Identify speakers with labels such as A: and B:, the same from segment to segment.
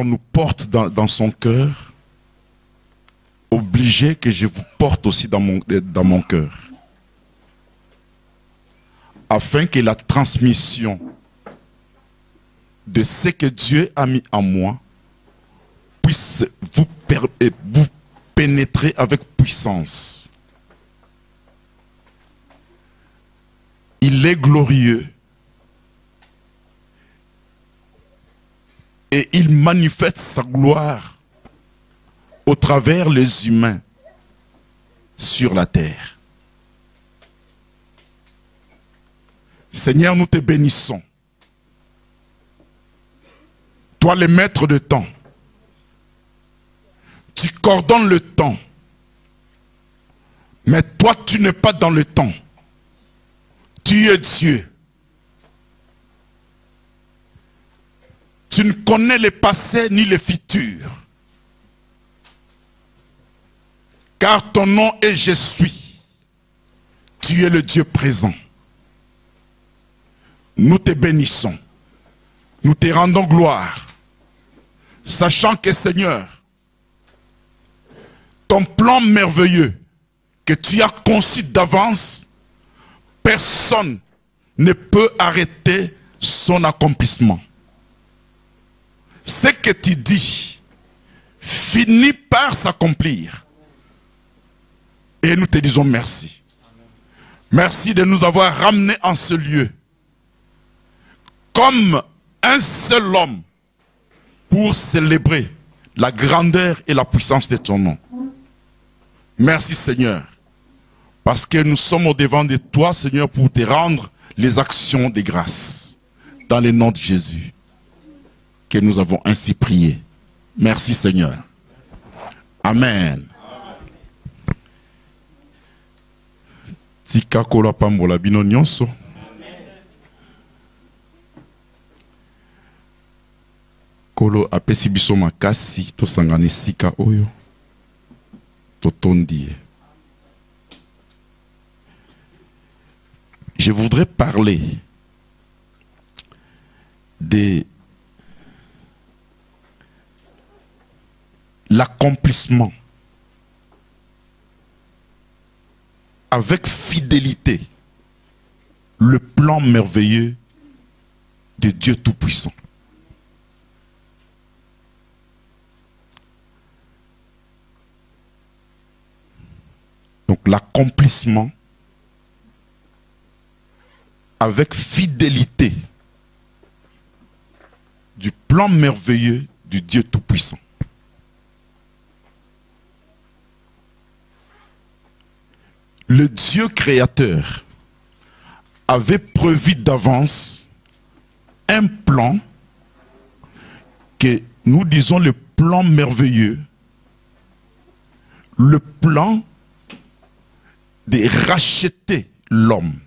A: nous porte dans son cœur, obligé que je vous porte aussi dans mon cœur. Afin que la transmission de ce que Dieu a mis en moi puisse vous pénétrer avec puissance. Il est glorieux et il manifeste sa gloire au travers les humains sur la terre. Seigneur, nous te bénissons. Toi, le maître de temps, tu coordonnes le temps. Mais toi, tu n'es pas dans le temps. Tu es Dieu. Tu ne connais le passé ni le futur. Car ton nom est Je suis. Tu es le Dieu présent. Nous te bénissons. Nous te rendons gloire. Sachant que Seigneur, ton plan merveilleux que tu as conçu d'avance, personne ne peut arrêter son accomplissement. Ce que tu dis finit par s'accomplir. Et nous te disons merci. Merci de nous avoir ramenés en ce lieu comme un seul homme pour célébrer la grandeur et la puissance de ton nom. Merci Seigneur, parce que nous sommes au devant de toi Seigneur pour te rendre les actions de grâce. Dans le nom de Jésus, que nous avons ainsi prié. Merci Seigneur. Amen. Tika kola pambola bino nyonso. Kolo apesi biso makasi tosangana esika oyo totondi. Je voudrais parler de l'accomplissement avec fidélité le plan merveilleux de Dieu Tout-Puissant. Donc l'accomplissement avec fidélité du plan merveilleux du Dieu Tout-Puissant. Le Dieu créateur avait prévu d'avance un plan que nous disons le plan merveilleux, le plan de racheter l'homme.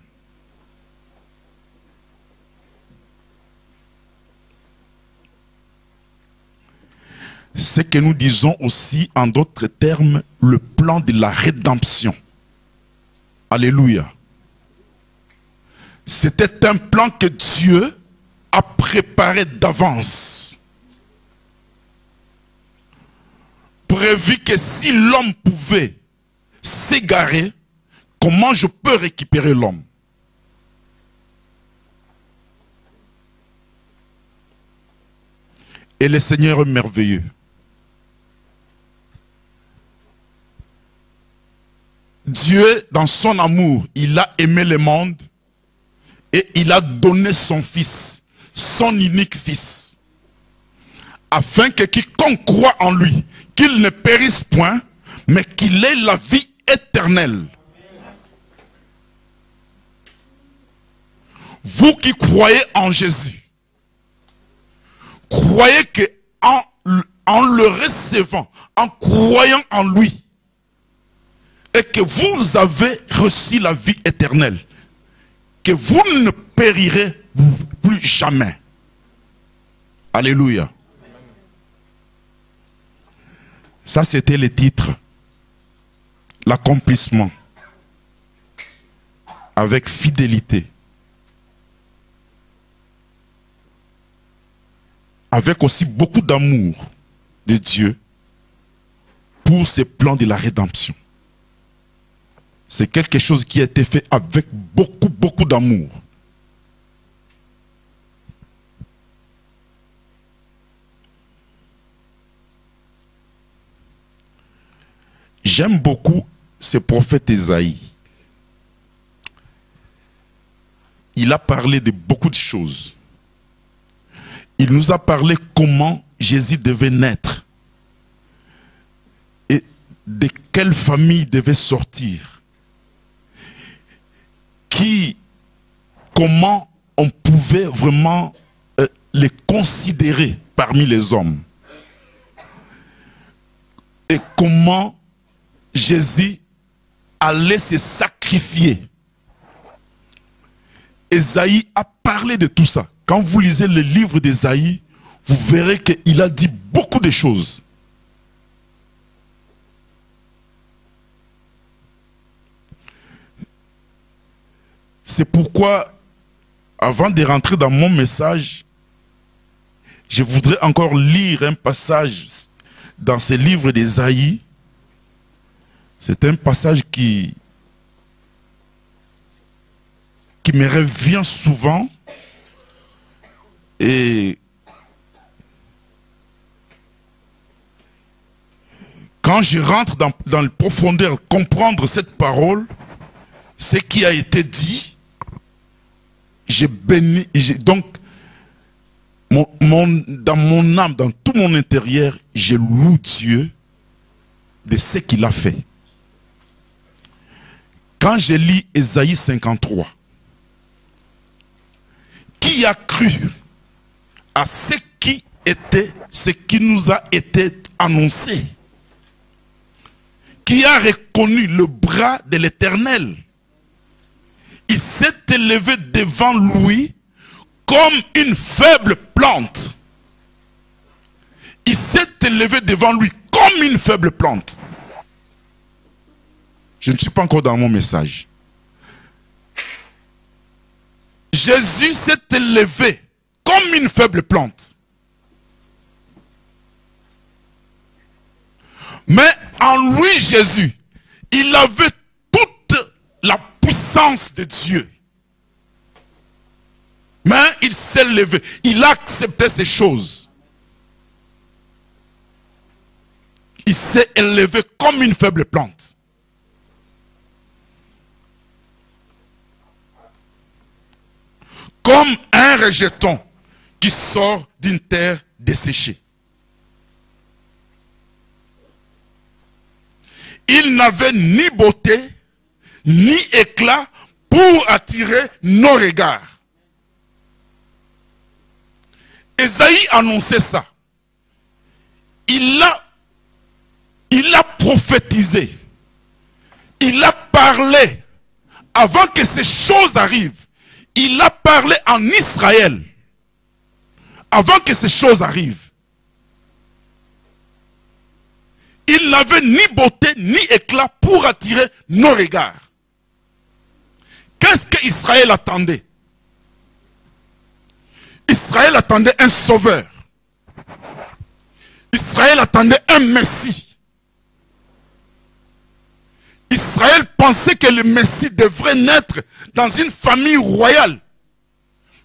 A: Ce que nous disons aussi en d'autres termes, le plan de la rédemption. Alléluia. C'était un plan que Dieu a préparé d'avance. Prévu que si l'homme pouvait s'égarer, comment je peux récupérer l'homme? Et le Seigneur est merveilleux. Dieu, dans son amour, il a aimé le monde et il a donné son Fils, son unique Fils, afin que quiconque croit en lui, qu'il ne périsse point, mais qu'il ait la vie éternelle. Vous qui croyez en Jésus, croyez que en le recevant, en croyant en lui, et que vous avez reçu la vie éternelle, que vous ne périrez plus jamais. Alléluia. Ça, c'était le titre. L'accomplissement avec fidélité avec aussi beaucoup d'amour de Dieu pour ses plans de la rédemption. C'est quelque chose qui a été fait avec beaucoup d'amour. J'aime beaucoup ce prophète Ésaïe. Il a parlé de beaucoup de choses. Il nous a parlé comment Jésus devait naître et de quelle famille il devait sortir. Comment on pouvait vraiment les considérer parmi les hommes. Et comment Jésus allait se sacrifier. Ésaïe a parlé de tout ça. Quand vous lisez le livre d'Ésaïe, vous verrez qu'il a dit beaucoup de choses. C'est pourquoi, avant de rentrer dans mon message, je voudrais encore lire un passage dans ce livre d'Ésaïe. C'est un passage qui me revient souvent. Et quand je rentre dans le profondeur, comprendre cette parole, ce qui a été dit, j'ai béni, donc dans mon âme, dans tout mon intérieur, je loue Dieu de ce qu'il a fait. Quand je lis Ésaïe 53, qui a cru à ce qui nous a été annoncé? Qui a reconnu le bras de l'Éternel? Il s'est élevé devant lui comme une faible plante. Il s'est élevé devant lui comme une faible plante. Je ne suis pas encore dans mon message. Jésus s'est élevé comme une faible plante. Mais en lui, Jésus, il avait toute la puissance de Dieu. Mais il s'est levé. Il a accepté ces choses. Il s'est élevé comme une faible plante. Comme un rejeton qui sort d'une terre desséchée. Il n'avait ni beauté, ni éclat pour attirer nos regards. Ésaïe annonçait ça. Il a prophétisé. Il a parlé avant que ces choses arrivent. Il a parlé en Israël avant que ces choses arrivent. Il n'avait ni beauté ni éclat pour attirer nos regards. Qu'est-ce qu'Israël attendait? Israël attendait un sauveur. Israël attendait un Messie. Israël pensait que le Messie devrait naître dans une famille royale.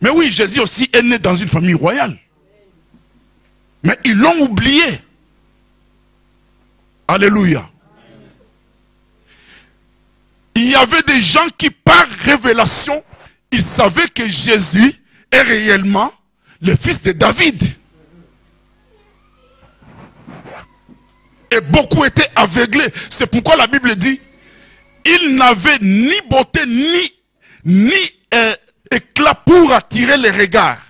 A: Mais oui, Jésus aussi est né dans une famille royale. Mais ils l'ont oublié. Alléluia. Il y avait des gens qui, par révélation, ils savaient que Jésus est réellement le fils de David. Et beaucoup étaient aveuglés. C'est pourquoi la Bible dit, il n'avait ni beauté ni éclat pour attirer les regards.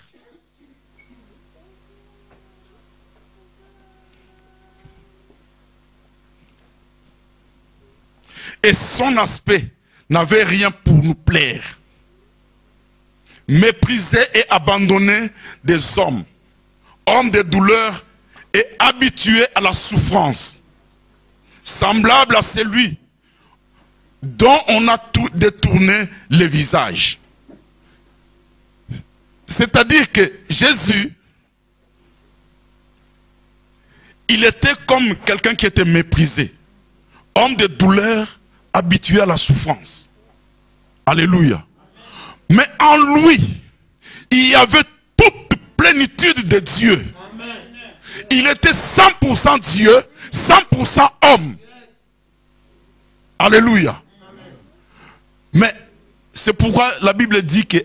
A: Et son aspect n'avait rien pour nous plaire. Méprisé et abandonné des hommes, homme de douleur et habitué à la souffrance, semblable à celui dont on a tout détourné le visage. C'est-à-dire que Jésus Il était comme quelqu'un qui était méprisé. Homme de douleur, habitué à la souffrance. Alléluia. Mais en lui, il y avait toute plénitude de Dieu. Il était 100% Dieu, 100% homme. Alléluia. Mais c'est pourquoi la Bible dit que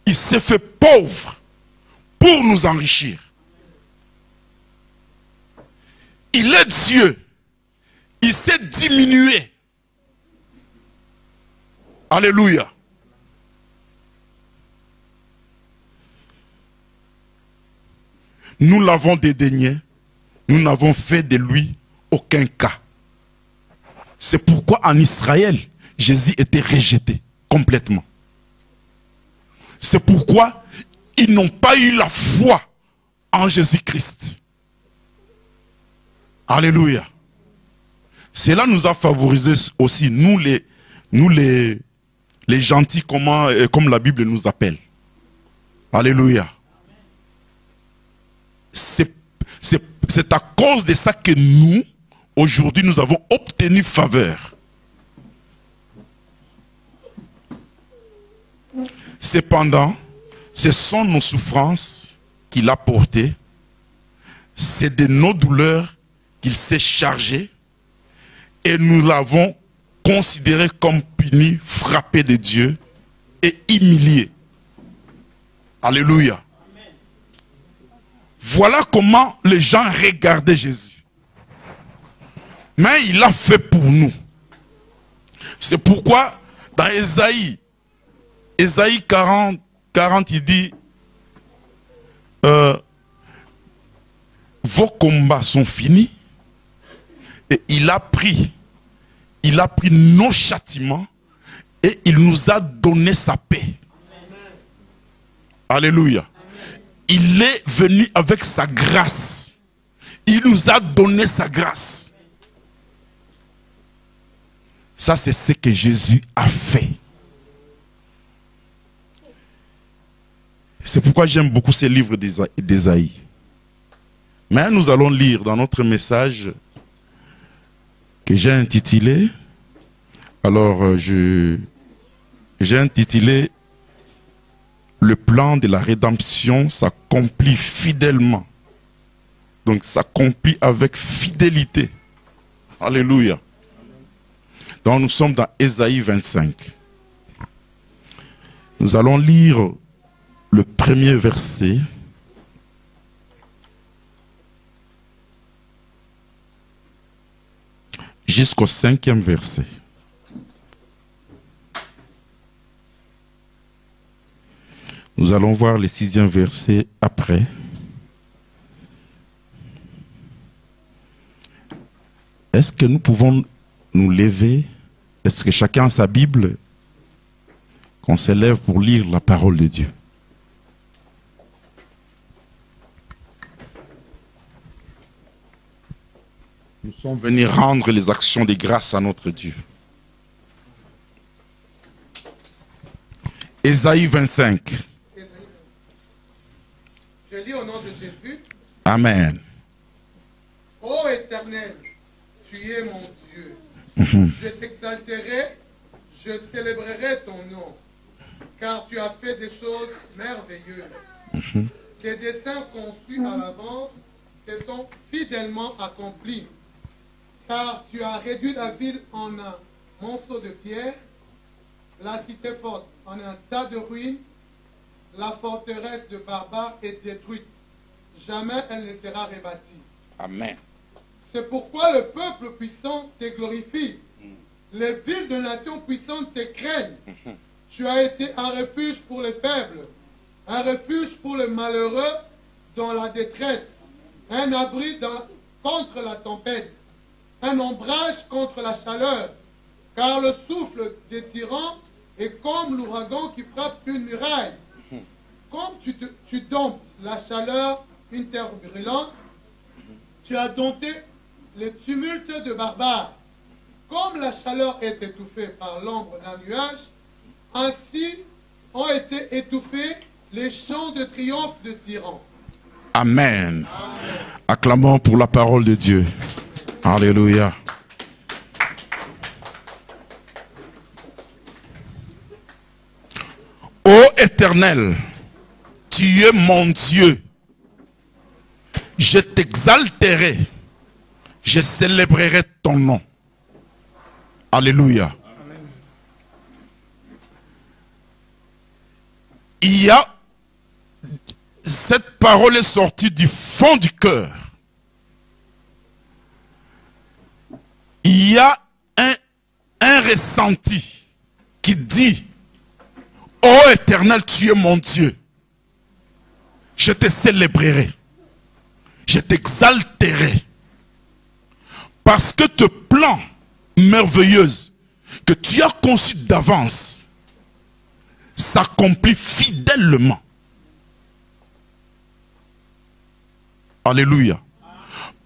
A: il s'est fait pauvre pour nous enrichir. Il est Dieu. Il s'est diminué. Alléluia. Nous l'avons dédaigné. Nous n'avons fait de lui aucun cas. C'est pourquoi en Israël, Jésus était rejeté complètement. C'est pourquoi ils n'ont pas eu la foi en Jésus-Christ. Alléluia. Cela nous a favorisé aussi, nous les gentils, comme la Bible nous appelle. Alléluia. C'est à cause de ça que nous, aujourd'hui, nous avons obtenu faveur. Cependant, ce sont nos souffrances qu'il a portées. C'est de nos douleurs qu'il s'est chargé. Et nous l'avons considéré comme puni, frappé de Dieu et humilié. Alléluia. Voilà comment les gens regardaient Jésus. Mais il l'a fait pour nous. C'est pourquoi dans Ésaïe 40, il dit vos combats sont finis et il a pris nos châtiments et il nous a donné sa paix. Alléluia. Il est venu avec sa grâce. Il nous a donné sa grâce. Ça, c'est ce que Jésus a fait. C'est pourquoi j'aime beaucoup ces livres d'Ésaïe. Mais nous allons lire dans notre message que j'ai intitulé, j'ai intitulé le plan de la rédemption s'accomplit fidèlement. Donc s'accomplit avec fidélité. Alléluia. Donc nous sommes dans Ésaïe 25. Nous allons lire le premier verset. Jusqu'au 5e verset. Nous allons voir le 6e verset après. Est-ce que nous pouvons nous lever? Est-ce que chacun a sa Bible? Qu'on se lève pour lire la parole de Dieu. Nous sommes venus rendre les actions de grâce à notre Dieu. Ésaïe 25.
B: Je lis au nom de Jésus.
A: Amen.
B: Ô Éternel, tu es mon Dieu. Je t'exalterai, je célébrerai ton nom, car tu as fait des choses merveilleuses. Tes desseins conçus à l'avance se sont fidèlement accomplis, car tu as réduit la ville en un monceau de pierre, la cité forte en un tas de ruines. La forteresse de barbares est détruite. Jamais elle ne sera rebâtie.
A: Amen.
B: C'est pourquoi le peuple puissant te glorifie. Les villes de nations puissantes te craignent. Tu as été un refuge pour les faibles, un refuge pour les malheureux dans la détresse, un abri contre la tempête, un ombrage contre la chaleur, car le souffle des tyrans est comme l'ouragan qui frappe une muraille. Comme tu domptes la chaleur, une terre brûlante, tu as dompté les tumultes de barbares. Comme la chaleur est étouffée par l'ombre d'un nuage, ainsi ont été étouffés les chants de triomphe de tyrans.
A: Amen. Acclamons pour la parole de Dieu. Alléluia. Ô Éternel, tu es mon Dieu. Je t'exalterai. Je célébrerai ton nom. Alléluia. Amen. Il y a, cette parole est sortie du fond du cœur. Il y a un ressenti qui dit, ô Éternel, tu es mon Dieu. Je te célébrerai. Je t'exalterai. Parce que tes plans merveilleux que tu as conçus d'avance s'accomplissent fidèlement. Alléluia.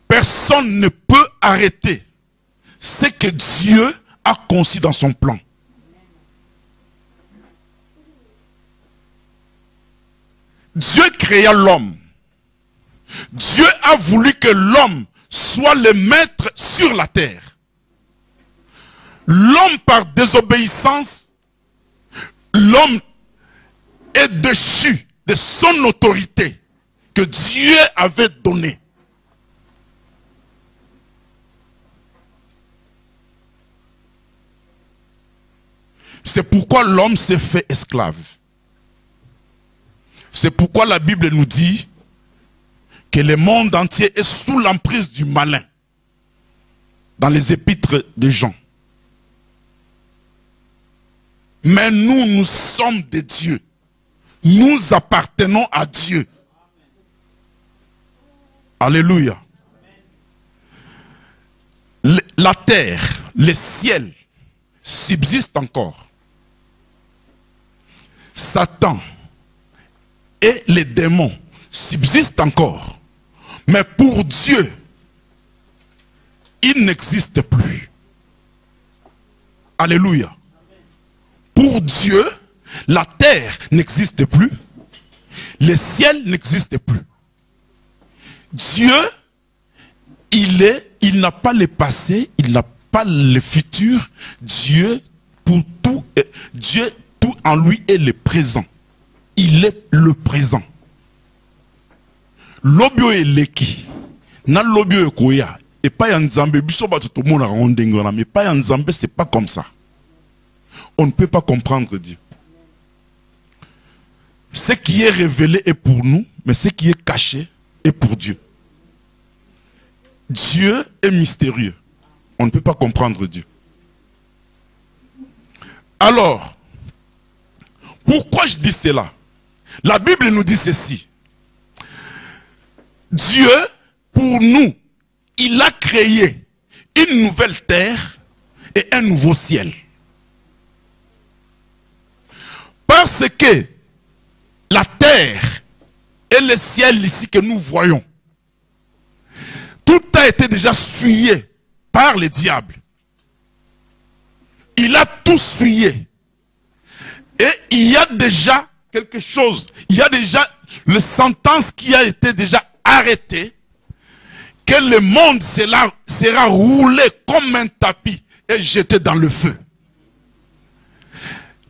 A: Personne ne peut arrêter ce que Dieu a conçu dans son plan. Dieu créa l'homme. Dieu a voulu que l'homme soit le maître sur la terre. L'homme, par désobéissance, l'homme est déchu de son autorité que Dieu avait donnée. C'est pourquoi l'homme s'est fait esclave. C'est pourquoi la Bible nous dit que le monde entier est sous l'emprise du malin. Dans les épîtres de Jean. Mais nous, nous sommes des dieux. Nous appartenons à Dieu. Alléluia. La terre, le ciel subsistent encore. Satan et les démons subsistent encore. Mais pour Dieu, il n'existe plus. Alléluia. Pour Dieu, la terre n'existe plus. Le ciel n'existe plus. Dieu, il n'a pas le passé, il n'a pas le futur. Dieu, Dieu, tout en lui est le présent. Il est le présent. Lobio eleki na lobio ekoya et pas Nzambe biso ba tout monde rondengona mais pas Nzambe, c'est pas comme ça. On ne peut pas comprendre Dieu. Ce qui est révélé est pour nous, mais ce qui est caché est pour Dieu. Dieu est mystérieux. On ne peut pas comprendre Dieu. Alors, pourquoi je dis cela? La Bible nous dit ceci. Dieu, pour nous, il a créé une nouvelle terre et un nouveau ciel. Parce que la terre et le ciel ici que nous voyons, tout a été déjà souillé par le diable. Il a tout souillé. Et il y a déjà quelque chose, il y a déjà le sentence qui a été déjà arrêté, que le monde sera roulé comme un tapis et jeté dans le feu.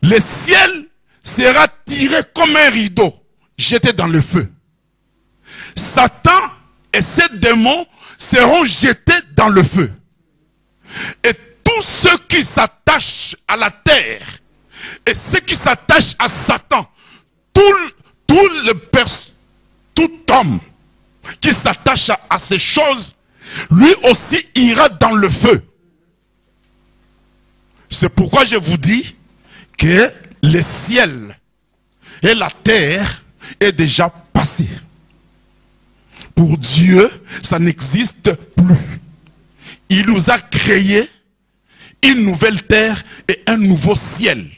A: Le ciel sera tiré comme un rideau, jeté dans le feu. Satan et ses démons seront jetés dans le feu. Et tous ceux qui s'attachent à la terre et ceux qui s'attachent à Satan, tout homme qui s'attache à ces choses, lui aussi ira dans le feu. C'est pourquoi je vous dis que le ciel et la terre est déjà passé. Pour Dieu, ça n'existe plus. Il nous a créé une nouvelle terre et un nouveau ciel.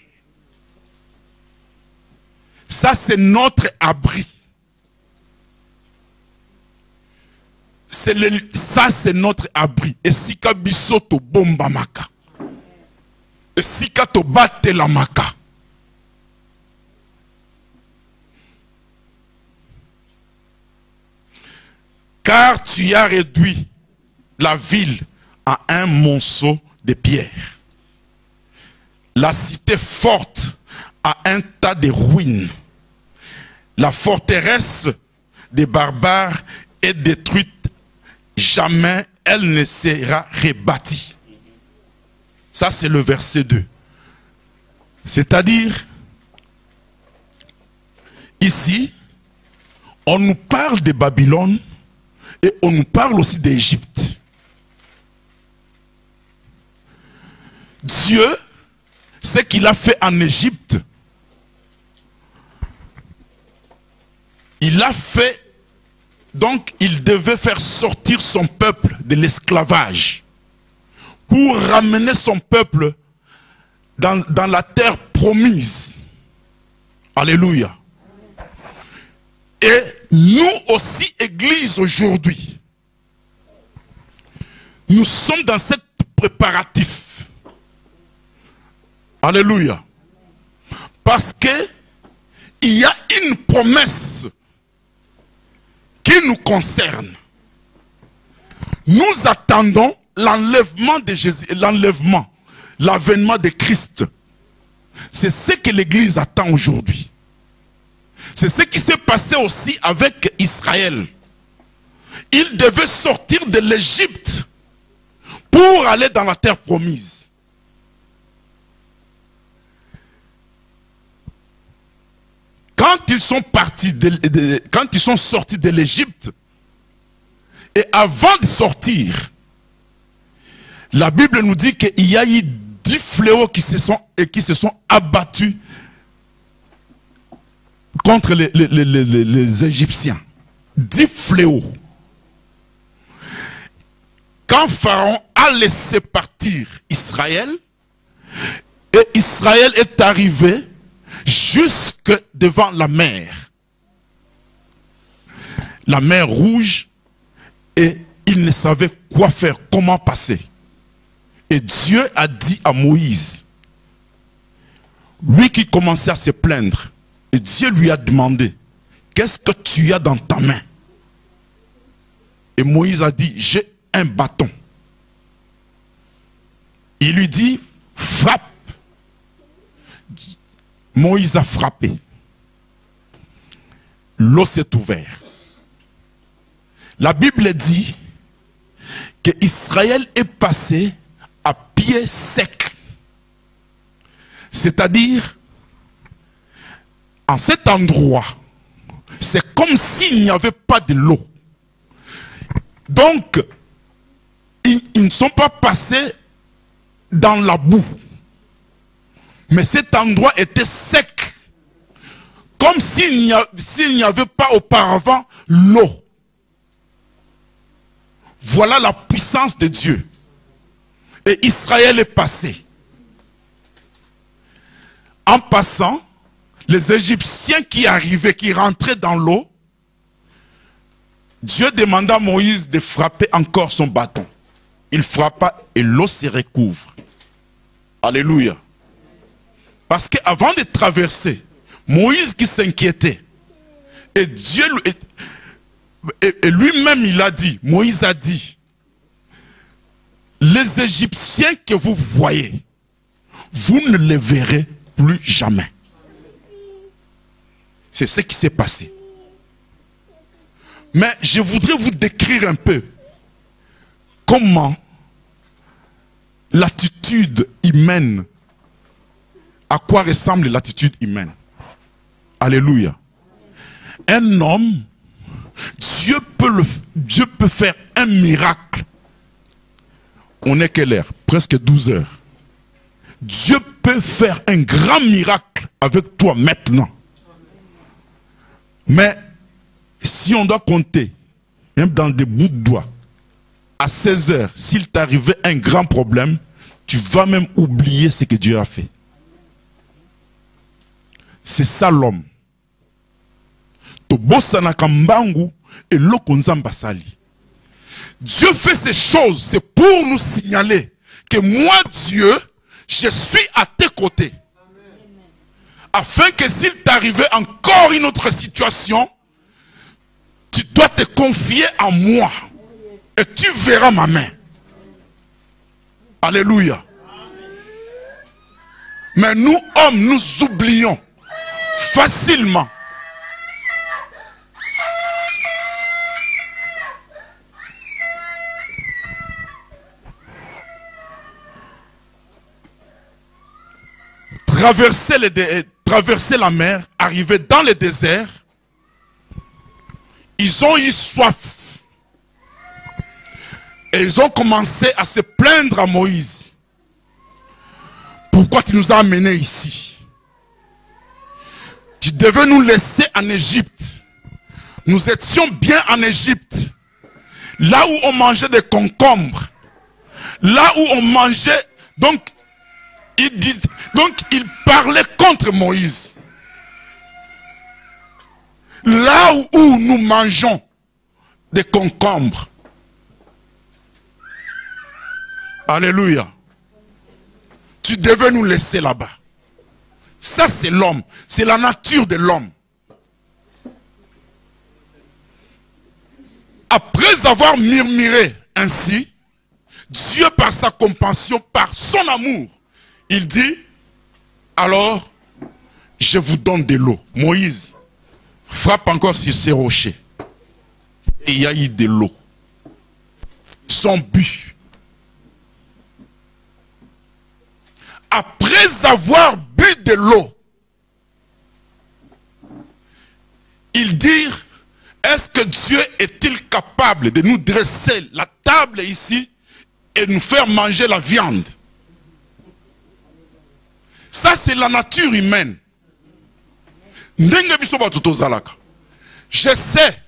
A: Ça, c'est notre abri. Ça, c'est notre abri. Et si kabisoto bomba maka. Et si kato bate la maka. car tu as réduit la ville à un monceau de pierres, la cité forte à un tas de ruines. La forteresse des barbares est détruite, jamais elle ne sera rebâtie. Ça, c'est le verset 2. C'est-à-dire, ici, on nous parle de Babylone et on nous parle aussi d'Égypte. Dieu, ce qu'il a fait en Égypte, il a fait, donc il devait faire sortir son peuple de l'esclavage pour ramener son peuple dans la terre promise. Alléluia. Et nous aussi, Église, aujourd'hui, nous sommes dans cet préparatif. Alléluia. Parce que il y a une promesse qui nous concerne. Nous attendons l'enlèvement de Jésus, l'avènement de Christ. C'est ce que l'Église attend aujourd'hui. C'est ce qui s'est passé aussi avec Israël. Il devait sortir de l'Égypte pour aller dans la terre promise. Quand ils sont partis, quand ils sont sortis de l'Égypte, et avant de sortir, la Bible nous dit qu'il y a eu 10 fléaux qui se sont abattus contre les Égyptiens. 10 fléaux. Quand Pharaon a laissé partir Israël, et Israël est arrivé jusque devant la mer Rouge, et il ne savait quoi faire, comment passer. Et Dieu a dit à Moïse, lui qui commençait à se plaindre, et Dieu lui a demandé, qu'est-ce que tu as dans ta main? Et Moïse a dit, j'ai un bâton. Il lui dit, frappe. Moïse a frappé. L'eau s'est ouverte. La Bible dit que Israël est passé à pied sec. C'est-à-dire, en cet endroit, c'est comme s'il n'y avait pas de l'eau. Donc, ils ne sont pas passés dans la boue. Mais cet endroit était sec. Comme s'il n'y avait pas auparavant l'eau. Voilà la puissance de Dieu. Et Israël est passé. En passant, les Égyptiens qui arrivaient, qui rentraient dans l'eau, Dieu demanda à Moïse de frapper encore son bâton. Il frappa et l'eau se recouvre. Alléluia. Parce qu'avant de traverser, Moïse qui s'inquiétait, et Dieu et lui-même il a dit, Moïse a dit, les Égyptiens que vous voyez, vous ne les verrez plus jamais. C'est ce qui s'est passé. Mais je voudrais vous décrire un peu comment l'attitude humaine, à quoi ressemble l'attitude humaine. Alléluia. Un homme, Dieu peut faire un miracle. On est quelle heure? Presque 12 heures. Dieu peut faire un grand miracle avec toi maintenant. Mais si on doit compter, même dans des bouts de doigts, à 16 heures, s'il t'arrivait un grand problème, tu vas même oublier ce que Dieu a fait. C'est ça l'homme. Dieu fait ces choses, c'est pour nous signaler que moi, Dieu, je suis à tes côtés. Afin que s'il t'arrivait encore une autre situation, tu dois te te confier à moi et tu verras ma main. Alléluia. Mais nous, hommes, nous oublions facilement. Traverser la mer, arriver dans le désert, ils ont eu soif. Et ils ont commencé à se plaindre à Moïse. Pourquoi tu nous as amenés ici? Tu devais nous laisser en Égypte. Nous étions bien en Égypte. Là où on mangeait des concombres. Là où on mangeait. Donc, il parlait contre Moïse. Là où nous mangeons des concombres. Alléluia. Tu devais nous laisser là-bas. Ça, c'est l'homme. C'est la nature de l'homme. Après avoir murmuré ainsi, Dieu, par sa compassion, par son amour, il dit, alors, je vous donne de l'eau. Moïse frappe encore sur ces rochers. Et il y a eu de l'eau. Son but. Après avoir bu de l'eau, il dit, est-ce que Dieu est-il capable de nous dresser la table ici et nous faire manger la viande? Ça, c'est la nature humaine. Je sais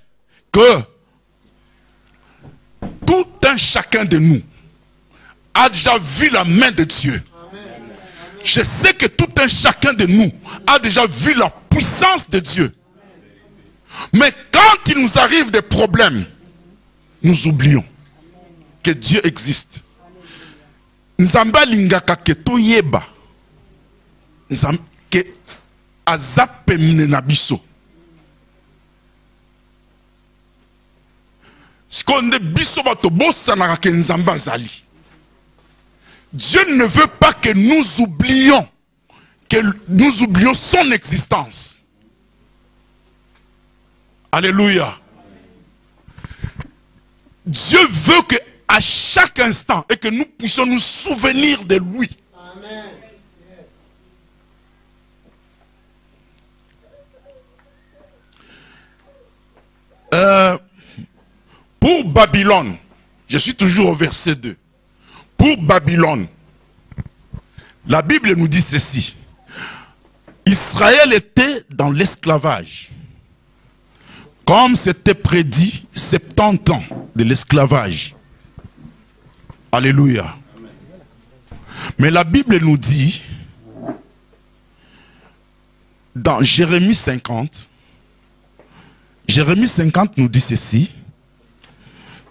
A: que tout un chacun de nous a déjà vu la main de Dieu. Je sais que tout un chacun de nous a déjà vu la puissance de Dieu. Mais quand il nous arrive des problèmes, nous oublions que Dieu existe. Nzamba lingaka keto yeba. Que azapemne na biso. Sikonde biso bato bosanaka ke nzamba zali. Dieu ne veut pas que nous oublions son existence. Alléluia. Dieu veut que à chaque instant et que nous puissions nous souvenir de lui. Amen. Pour Babylone, je suis toujours au verset 2. Pour Babylone, la Bible nous dit ceci. Israël était dans l'esclavage. Comme c'était prédit, 70 ans de l'esclavage. Alléluia. Mais la Bible nous dit, dans Jérémie 50, Jérémie 50 nous dit ceci.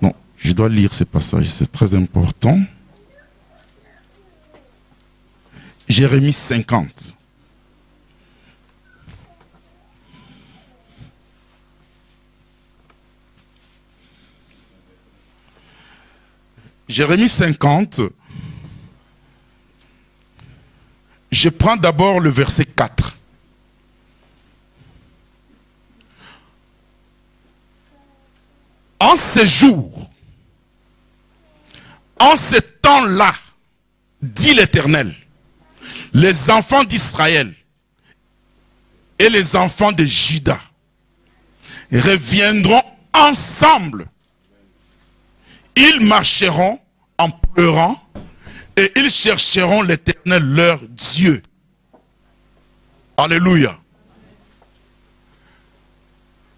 A: Non, je dois lire ce passage, c'est très important. Jérémie 50. Jérémie 50. Je prends d'abord le verset 4. En ces jours, en ce temps-là, dit l'Éternel, les enfants d'Israël et les enfants de Juda reviendront ensemble. Ils marcheront en pleurant et ils chercheront l'Éternel leur Dieu. Alléluia.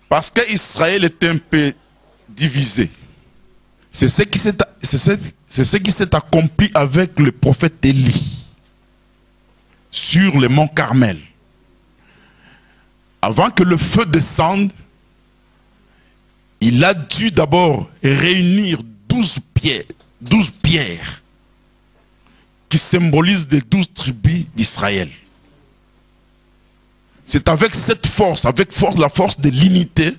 A: Parce qu'Israël était un peu divisé. C'est ce qui s'est accompli avec le prophète Élie sur le mont Carmel. Avant que le feu descende, il a dû d'abord réunir 12 pierres qui symbolisent les 12 tribus d'Israël. C'est avec cette force, la force de l'unité,